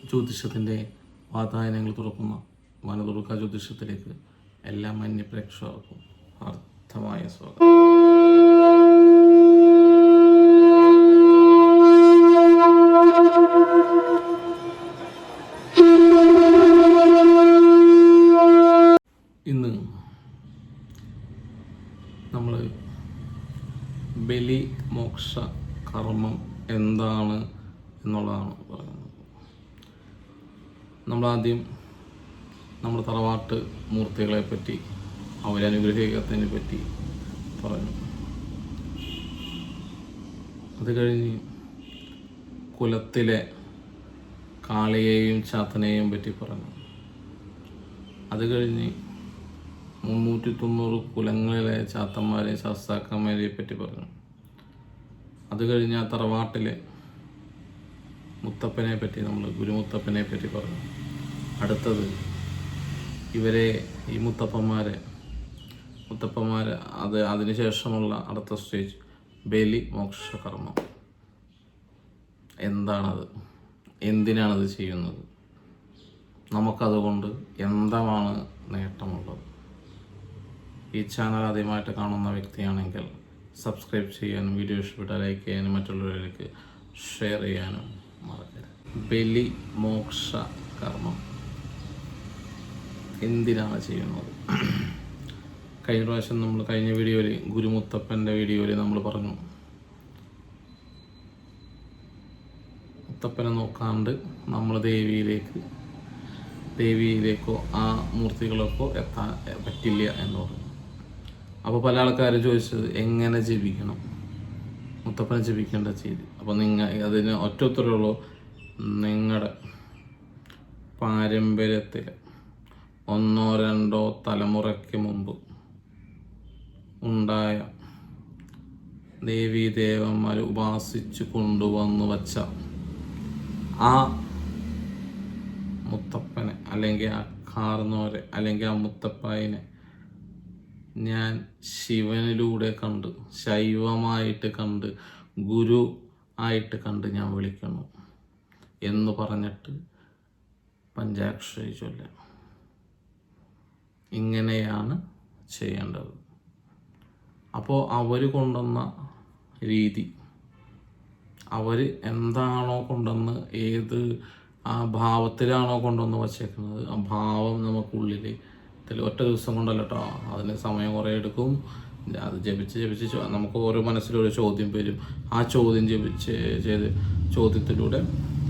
ജ്യോതിഷത്തിൻ്റെ വാതായനങ്ങൾ തുറക്കുന്ന വനതുർഗ ജ്യോതിഷത്തിലേക്ക് എല്ലാ മാന്യപ്രേക്ഷകർക്കും അർത്ഥമായ സ്വാഗതം. ഇന്ന് നമ്മൾ ബലി മോക്ഷ കർമ്മം എന്താണ് എന്നുള്ളതാണ് പറയുന്നത്. നമ്മളാദ്യം നമ്മുടെ തറവാട്ട് മൂർത്തികളെ പറ്റി അവരനുഗ്രഹിക്കത്തിനെ പറ്റി പറഞ്ഞു. അത് കഴിഞ്ഞ് കുലത്തിലെ കാളിയെയും ചാത്തനെയും പറ്റി പറഞ്ഞു. അത് കഴിഞ്ഞ് 390 കുലങ്ങളിലെ ചാത്തന്മാരെയും ശാസ്താക്കന്മാരെയും പറ്റി പറഞ്ഞു. അത് കഴിഞ്ഞ് ആ തറവാട്ടിലെ മുത്തപ്പനെ പറ്റി നമ്മൾ ഗുരുമുത്തപ്പനെ പറ്റി പറഞ്ഞു. അടുത്തത് ഇവരെ ഈ മുത്തപ്പന്മാരെ അതിനുശേഷമുള്ള അടുത്ത സ്റ്റേജ് ബലി മോക്ഷകർമ്മം. എന്താണത്, എന്തിനാണത് ചെയ്യുന്നത്, നമുക്കതുകൊണ്ട് എന്താണ് നേട്ടമുള്ളത്? ഈ ചാനൽ ആദ്യമായിട്ട് കാണുന്ന വ്യക്തിയാണെങ്കിൽ സബ്സ്ക്രൈബ് ചെയ്യാനും വീഡിയോ ഇഷ്ടപ്പെട്ടാൽ ലൈക്ക് ചെയ്യാനും മറ്റുള്ളവരിലേക്ക് ഷെയർ ചെയ്യാനും മറക്കരുത്. ബലി മോക്ഷ കർമ്മം എന്തിനാണ് ചെയ്യുന്നത്? കഴിഞ്ഞ പ്രാവശ്യം നമ്മൾ കഴിഞ്ഞ വീഡിയോയിൽ ഗുരുമുത്തപ്പൻ്റെ വീഡിയോയിൽ നമ്മൾ പറഞ്ഞു, മുത്തപ്പനെ നോക്കാണ്ട് നമ്മൾ ദേവിയിലേക്കോ ആ മൂർത്തികളൊക്കെ എത്താൻ പറ്റില്ല എന്ന് പറഞ്ഞു. അപ്പോൾ പല ആൾക്കാരും ചോദിച്ചത് എങ്ങനെ ജപിക്കണം, മുത്തപ്പനെ ജപിക്കേണ്ട ചെയ്ത്. അപ്പോൾ അതിന് ഒറ്റൊത്തരുള്ളൂ, നിങ്ങളുടെ പാരമ്പര്യത്തിൽ 1-2 തലമുറയ്ക്ക് മുമ്പ് ഉണ്ടായ ദേവീദേവന്മാർ ഉപാസിച്ച് കൊണ്ടുവന്നു വച്ച ആ മുത്തപ്പനെ അല്ലെങ്കിൽ ആ കാർന്നോരെ അല്ലെങ്കിൽ ആ മുത്തപ്പായിനെ ഞാൻ ശിവനിലൂടെ കണ്ട്, ശൈവമായിട്ട് കണ്ട്, ഗുരു ആയിട്ട് കണ്ട് ഞാൻ വിളിക്കണം എന്ന് പറഞ്ഞിട്ട് പഞ്ചാക്ഷരി ചൊല്ലാം. ഇങ്ങനെയാണ് ചെയ്യേണ്ടത്. അപ്പോൾ അവർ കൊണ്ടുവന്ന രീതി, അവർ എന്താണോ കൊണ്ടുവന്ന്, ഏത് ആ ഭാവത്തിലാണോ കൊണ്ടുവന്ന് വച്ചേക്കുന്നത്, ആ ഭാവം നമുക്കുള്ളിൽ ഒറ്റ ദിവസം കൊണ്ടല്ല കേട്ടോ, അതിന് സമയം കുറേ എടുക്കും. അത് ജപിച്ച് നമുക്ക് ഓരോ മനസ്സിലൊരു ചോദ്യം വരും. ആ ചോദ്യം ചെയ്ത് ചോദ്യത്തിലൂടെ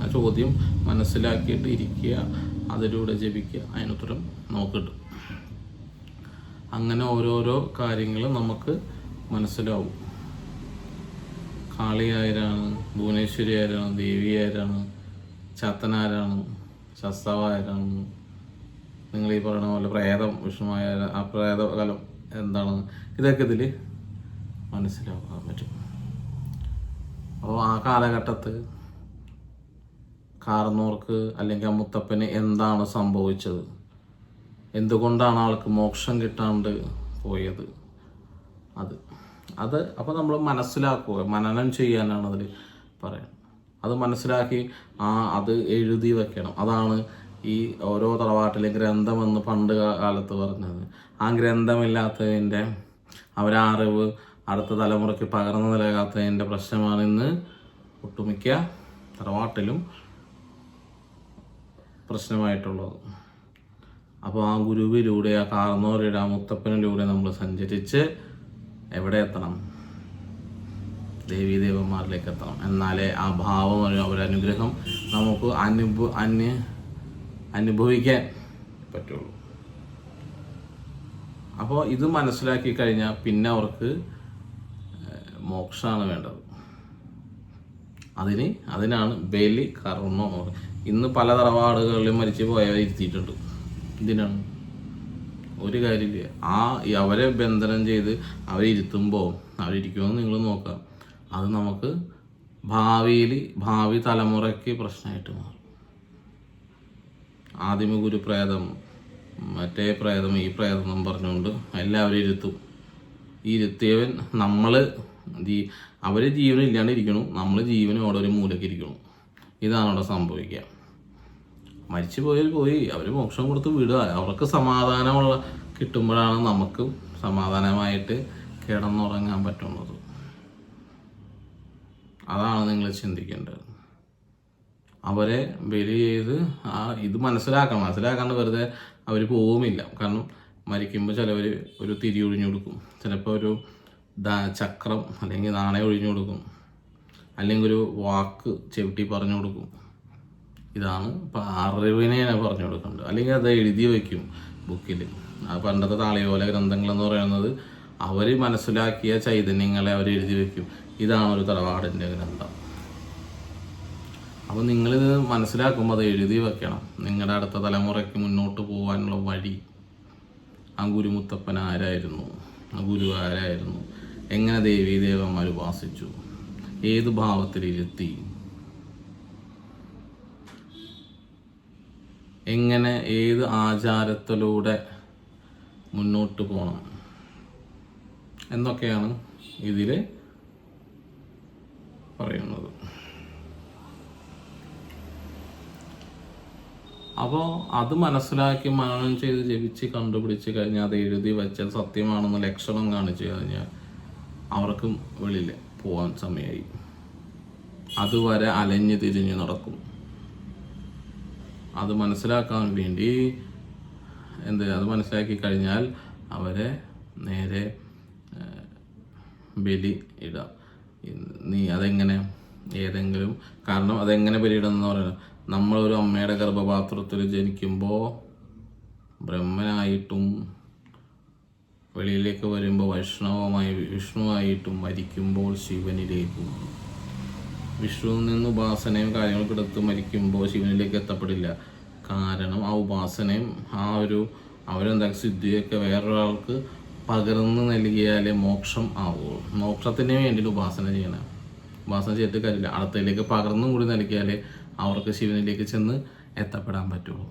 ആ ചോദ്യം മനസ്സിലാക്കിയിട്ട് ഇരിക്കുക, അതിലൂടെ ജപിക്കുക, അതിനുത്തരം നമുക്ക് കിട്ടും. അങ്ങനെ ഓരോരോ കാര്യങ്ങളും നമുക്ക് മനസ്സിലാവും. കാളിയാരാണ്, ഭുവനേശ്വരി ആരാണ്, ദേവി ആരാണ്, ചാത്തനാരാണ്, ശസ്താവാരാണ്, നിങ്ങൾ ഈ പറയുന്ന പോലെ പ്രേതം വിഷ്ണുമായ ആ പ്രേതകാലം എന്താണെന്ന് ഇതൊക്കെ ഇതിൽ മനസ്സിലാക്കാൻ പറ്റും. അപ്പോൾ ആ കാലഘട്ടത്ത് കാർന്നോർക്ക് അല്ലെങ്കിൽ ആ മുത്തപ്പന് എന്താണ് സംഭവിച്ചത്, എന്തുകൊണ്ടാണ് ആൾക്ക് മോക്ഷം കിട്ടാണ്ട് പോയത്, അത് അപ്പോൾ നമ്മൾ മനസ്സിലാക്കുക, മനനം ചെയ്യാനാണ് അതിൽ പറയാൻ. അത് മനസ്സിലാക്കി അത് എഴുതി വെക്കണം. അതാണ് ഈ ഓരോ തറവാട്ടിലെ ഗ്രന്ഥമെന്ന് പണ്ട് കാലത്ത് പറഞ്ഞത്. ആ ഗ്രന്ഥമില്ലാത്തതിൻ്റെ അറിവ് അടുത്ത തലമുറയ്ക്ക് പകർന്നു നൽകാത്തതിൻ്റെ പ്രശ്നമാണ് ഇന്ന് ഒട്ടുമിക്ക തറവാട്ടിലും പ്രശ്നമായിട്ടുള്ളത്. അപ്പോൾ ആ ഗുരുവിലൂടെ, ആ കാർന്നോരുടെ, ആ മുത്തപ്പനിലൂടെ നമ്മൾ സഞ്ചരിച്ച് എവിടെ എത്തണം? ദേവീദേവന്മാരിലേക്ക് എത്തണം. എന്നാലേ ആ ഭാവം, അവരനുഗ്രഹം നമുക്ക് അനുഭവിക്കാൻ പറ്റുള്ളൂ. അപ്പോൾ ഇത് മനസ്സിലാക്കി കഴിഞ്ഞാൽ പിന്നെ അവർക്ക് മോക്ഷമാണ് വേണ്ടത്. അതിനാണ് ബലി കർമ്മം. ഇന്ന് പല തറവാടുകളിലും മരിച്ചു പോയവരെ ഇരുത്തിയിട്ടുണ്ട്. ഇതിനാണ് ഒരു കാര്യമില്ല. അവരെ ബന്ധനം ചെയ്ത് അവരിരുത്തുമ്പോൾ അവരിരിക്കുമെന്ന് നിങ്ങൾ നോക്കാം. അത് നമുക്ക് ഭാവി തലമുറയ്ക്ക് പ്രശ്നമായിട്ട് മാറും. ആദിമ ഗുരു പ്രേതം, മറ്റേ പ്രേതം, ഈ പ്രേതം എന്നും പറഞ്ഞുകൊണ്ട് എല്ലാവരും ഇരുത്തും. ഇരുത്തിയവൻ അവർ ജീവനില്ലാണ്ട് ഇരിക്കണു, നമ്മൾ ജീവനോടെ ഒരു മൂലയ്ക്ക് ഇരിക്കണു. ഇതാണ് അവിടെ സംഭവിക്കുക. മരിച്ചു പോയാൽ പോയി, അവർ മോക്ഷം കൊടുത്ത് വിടുക. അവർക്ക് സമാധാനമുള്ള കിട്ടുമ്പോഴാണ് നമുക്ക് സമാധാനമായിട്ട് കിടന്നുറങ്ങാൻ പറ്റുന്നത്. അതാണ് നിങ്ങൾ ചിന്തിക്കേണ്ടത്. അവരെ ബലി ചെയ്ത് ഇത് മനസ്സിലാക്കാണ്ട് വെറുതെ അവർ പോവുമില്ല. കാരണം മരിക്കുമ്പോൾ ചിലവർ ഒരു തിരി ഒഴിഞ്ഞു കൊടുക്കും, ചിലപ്പോൾ ഒരു ചക്രം അല്ലെങ്കിൽ നാണയം ഒഴിഞ്ഞു കൊടുക്കും, അല്ലെങ്കിൽ ഒരു വാക്ക് ചെവിട്ടി പറഞ്ഞു കൊടുക്കും. ഇതാണ് അറിവിനെയാണ് പറഞ്ഞു കൊടുക്കേണ്ടത്. അല്ലെങ്കിൽ അത് എഴുതി വയ്ക്കും ബുക്കിൽ. പണ്ടത്തെ താളിയോല ഗ്രന്ഥങ്ങളെന്ന് പറയുന്നത് അവർ മനസ്സിലാക്കിയ ചൈതന്യങ്ങളെ അവർ എഴുതി വയ്ക്കും. ഇതാണ് ഒരു തറവാടിൻ്റെ ഗ്രന്ഥം. അപ്പോൾ നിങ്ങളിത് മനസ്സിലാക്കുമ്പോൾ അത് എഴുതി വെക്കണം. നിങ്ങളുടെ അടുത്ത തലമുറയ്ക്ക് മുന്നോട്ട് പോകാനുള്ള വഴി. ആ ഗുരുമുത്തപ്പൻ ആരായിരുന്നു, ആ ഗുരു ആരായിരുന്നു, എങ്ങനെ ദേവീദേവന്മാർ ഉപാസിച്ചു, ഏത് ഭാവത്തിലിരുത്തി, എങ്ങനെ ഏത് ആചാരത്തിലൂടെ മുന്നോട്ട് പോകണം എന്നൊക്കെയാണ് ഇതിൽ പറയുന്നത്. അപ്പോൾ അത് മനസ്സിലാക്കി മനനം ചെയ്ത് ജപിച്ച് കണ്ടുപിടിച്ച് കഴിഞ്ഞാൽ അത് എഴുതി വെച്ചാൽ സത്യമാണെന്ന് ലക്ഷണം കാണിച്ചു കഴിഞ്ഞാൽ അവർക്കും വെളിയിൽ പോകാൻ സമയമായി. അതുവരെ അലഞ്ഞു തിരിഞ്ഞ് നടക്കും. അത് മനസ്സിലാക്കാൻ വേണ്ടി അത് മനസ്സിലാക്കി കഴിഞ്ഞാൽ അവരെ നേരെ ബലി ഇടാം. നീ അതെങ്ങനെ ഏതെങ്കിലും കാരണം അതെങ്ങനെ ബലിയിടുന്നെന്ന് പറയുന്നത്, നമ്മളൊരു അമ്മയുടെ ഗർഭപാത്രത്തിൽ ജനിക്കുമ്പോൾ ബ്രഹ്മനായിട്ടും വെളിയിലേക്ക് വരുമ്പോൾ വിഷ്ണുവായിട്ടും മരിക്കുമ്പോൾ ശിവനിലേക്കും. വിഷ്ണുവിൽ നിന്ന് ഉപാസനയും കാര്യങ്ങളൊക്കെ എടുത്ത് മരിക്കുമ്പോൾ ശിവനിലേക്ക് എത്തപ്പെടില്ല. കാരണം ആ ഉപാസനയും അവരെന്താ സിദ്ധിയൊക്കെ വേറൊരാൾക്ക് പകർന്ന് നൽകിയാലേ മോക്ഷം ആവുള്ളൂ. മോക്ഷത്തിന് വേണ്ടിയിട്ട് ഉപാസന ചെയ്യണം. ഉപാസന ചെയ്തിട്ട് കാര്യമില്ല, അടുത്തതിലേക്ക് പകർന്നും കൂടി നൽകിയാലേ അവർക്ക് ശിവനിലേക്ക് ചെന്ന് എത്തപ്പെടാൻ പറ്റുള്ളൂ.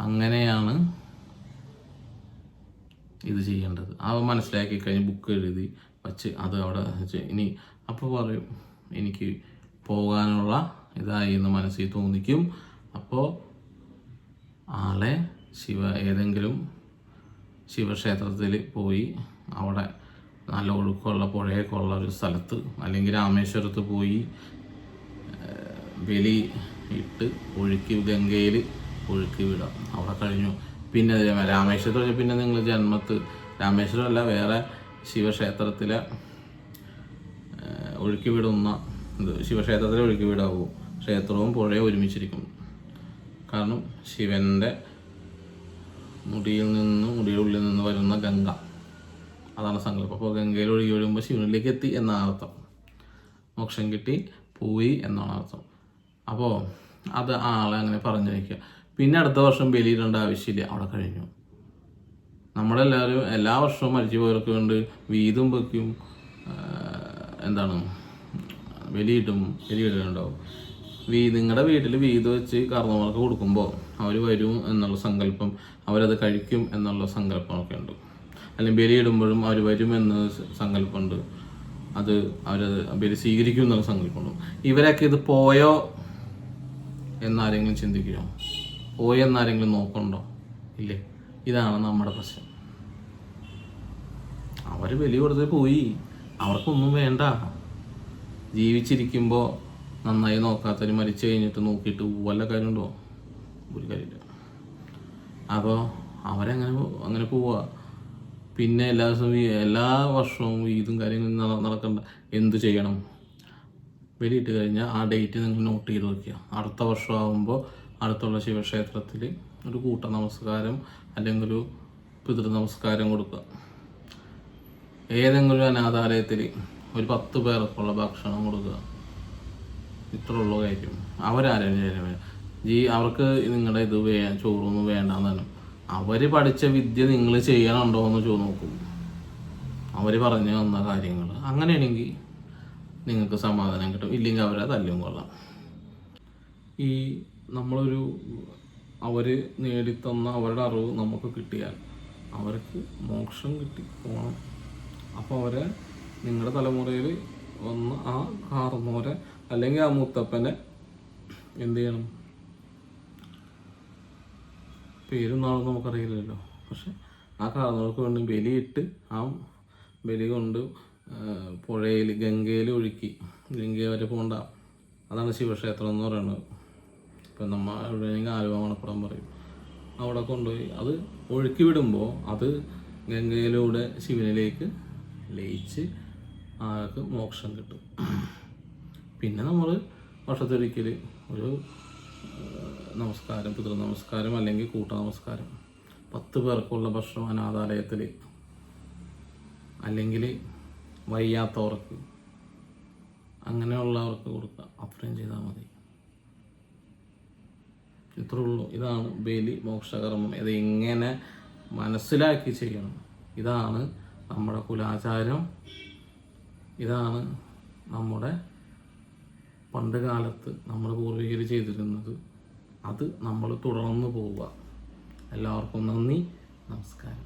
അങ്ങനെയാണ് ഇത് ചെയ്യേണ്ടത്. അവ മനസ്സിലാക്കി കഴിഞ്ഞ് ബുക്ക് എഴുതി വച്ച് അത് അവിടെ വെച്ച് ഇനി അപ്പോൾ പറയും എനിക്ക് പോകാനുള്ള ഇതായി എന്ന് മനസ്സിൽ തോന്നിക്കും. അപ്പോൾ ആളെ ഏതെങ്കിലും ശിവക്ഷേത്രത്തിൽ പോയി അവിടെ നല്ല ഒഴുക്കുള്ള പുഴയൊക്കെ ഉള്ള ഒരു സ്ഥലത്ത് അല്ലെങ്കിൽ രാമേശ്വരത്ത് പോയി ബലി ഇട്ട് ഗംഗയിൽ ഒഴുക്കി വിടാം. അവിടെ കഴിഞ്ഞു. പിന്നെ രാമേശ്വരം പിന്നെ നിങ്ങൾ രാമേശ്വരമല്ല വേറെ ശിവക്ഷേത്രത്തിലെ ഒഴുക്കി വിടുന്ന ശിവക്ഷേത്രത്തിൽ ഒഴുക്കി വിടാവൂ. ക്ഷേത്രവും പുഴയും ഒരുമിച്ചിരിക്കും. കാരണം ശിവൻ്റെ മുടിയുടെ ഉള്ളിൽ നിന്ന് വരുന്ന ഗംഗ, അതാണ് സങ്കല്പം. അപ്പോൾ ഗംഗയിൽ ഒഴുകി ഒഴുകുമ്പോൾ ശിവനിലേക്ക് എത്തി എന്നാണ് അർത്ഥം. മോക്ഷം കിട്ടി പോയി എന്നാണ് അർത്ഥം. അപ്പോൾ അത് ആളെ അങ്ങനെ പറഞ്ഞു വയ്ക്കുക. പിന്നെ അടുത്ത വർഷം ബലിയിടേണ്ട ആവശ്യമില്ല, അവിടെ കഴിഞ്ഞു. നമ്മളെല്ലാവരും എല്ലാ വർഷവും മരിച്ചു പോയവർക്ക് കൊണ്ട് വീതും വെക്കും, ബലിയിടുന്നുണ്ടാവും. നിങ്ങളുടെ വീട്ടിൽ വീത് വെച്ച് കാരണവർക്ക് കൊടുക്കുമ്പോൾ അവർ വരും എന്നുള്ള സങ്കല്പം, അവരത് കഴിക്കും എന്നുള്ള സങ്കല്പമൊക്കെ ഉണ്ട്. അല്ലെങ്കിൽ ബലിയിടുമ്പോഴും അവർ വരുമെന്ന് സങ്കല്പമുണ്ട്, അവരത് ബലി സ്വീകരിക്കും എന്നുള്ള സങ്കല്പമുണ്ട്. ഇവരൊക്കെ ഇത് പോയോ എന്നാരെങ്കിലും ചിന്തിക്കുകയോ, പോയെന്നാരെങ്കിലും നോക്കണ്ടോ? ഇല്ലേ. ഇതാണ് നമ്മുടെ പ്രശ്നം. അവർ ബലി കൊടുത്ത് പോയി, അവർക്കൊന്നും വേണ്ട. ജീവിച്ചിരിക്കുമ്പോൾ നന്നായി നോക്കാത്തവർ മരിച്ചു കഴിഞ്ഞിട്ട് നോക്കിയിട്ട് വല്ല കാര്യമുണ്ടോ? ഒരു കാര്യമില്ല. അപ്പോൾ അങ്ങനെ പോവുക. പിന്നെ എല്ലാ വർഷവും ഇതും കാര്യങ്ങളും നടക്കണ്ട. എന്തു ചെയ്യണം? ബലിയിട്ട് കഴിഞ്ഞാൽ ആ ഡേറ്റ് നിങ്ങൾ നോട്ട് ചെയ്ത് വയ്ക്കുക. അടുത്ത വർഷമാകുമ്പോൾ അടുത്തുള്ള ശിവക്ഷേത്രത്തിൽ ഒരു കൂട്ട നമസ്കാരം അല്ലെങ്കിൽ ഒരു പിതൃ നമസ്കാരം കൊടുക്കുക. ഏതെങ്കിലും അനാഥാലയത്തിൽ ഒരു 10 പേർക്കുള്ള ഭക്ഷണം കൊടുക്കുക. ഇത്രയുള്ള കാര്യം. അവർക്ക് നിങ്ങളുടെ ചോറൊന്നും വേണ്ടെന്നാണ്. അവർ പഠിച്ച വിദ്യ നിങ്ങൾ ചെയ്യണുണ്ടോ എന്ന് നോക്കും. അവർ പറഞ്ഞു തന്ന കാര്യങ്ങൾ അങ്ങനെയാണെങ്കിൽ നിങ്ങൾക്ക് സമാധാനം കിട്ടും. ഇല്ലെങ്കിൽ അവരെ തല്ലും കൊള്ളാം. അവർ നേടിത്തന്ന അവരുടെ അറിവ് നമുക്ക് കിട്ടിയാൽ അവർക്ക് മോക്ഷം കിട്ടി പോകണം. അപ്പോൾ അവരെ നിങ്ങളുടെ തലമുറയിൽ വന്ന് ആ കാർന്നോരെ അല്ലെങ്കിൽ ആ മുത്തപ്പനെ എന്ത് ചെയ്യണം? പേരും നാളും നമുക്കറിയില്ലല്ലോ. പക്ഷെ ആ കാരണങ്ങൾക്ക് വേണ്ടി ബലിയിട്ട് ആ ബലി കൊണ്ട് പുഴയിൽ ഗംഗയിൽ ഒഴുക്കി, ഗംഗ വരെ പോകണ്ട. അതാണ് ശിവക്ഷേത്രം എന്ന് പറയുന്നത്. ഇപ്പം നമ്മൾ എവിടെയെങ്കിൽ ആലുവ മണപ്പുറം പറയും, അവിടെ കൊണ്ടുപോയി അത് ഒഴുക്കി വിടുമ്പോൾ അത് ഗംഗയിലൂടെ ശിവനിലേക്ക് ലയിച്ച് ആൾക്ക് മോക്ഷം കിട്ടും. പിന്നെ നമ്മൾ വർഷത്തിലൊരിക്കൽ ഒരു നമസ്കാരം, പിതൃ നമസ്കാരം അല്ലെങ്കിൽ കൂട്ട നമസ്കാരം, 10 പേർക്കുള്ള ഭക്ഷണം അനാഥാലയത്തിൽ അല്ലെങ്കിൽ വയ്യാത്തവർക്ക് അങ്ങനെയുള്ളവർക്ക് കൊടുക്കുക. അത്രയും ചെയ്താൽ മതി. ഇത്രേ ഉള്ളൂ. ഇതാണ് ബലി മോക്ഷകർമ്മം. ഇത് എങ്ങനെ മനസ്സിലാക്കി ചെയ്യണം. ഇതാണ് നമ്മുടെ കുലാചാരം. ഇതാണ് നമ്മുടെ പണ്ട് കാലത്ത് നമ്മുടെ പൂർവികർ ചെയ്തിരുന്നത്. അത് നമ്മൾ തുടർന്ന് പോവുക. എല്ലാവർക്കും നന്ദി, നമസ്കാരം.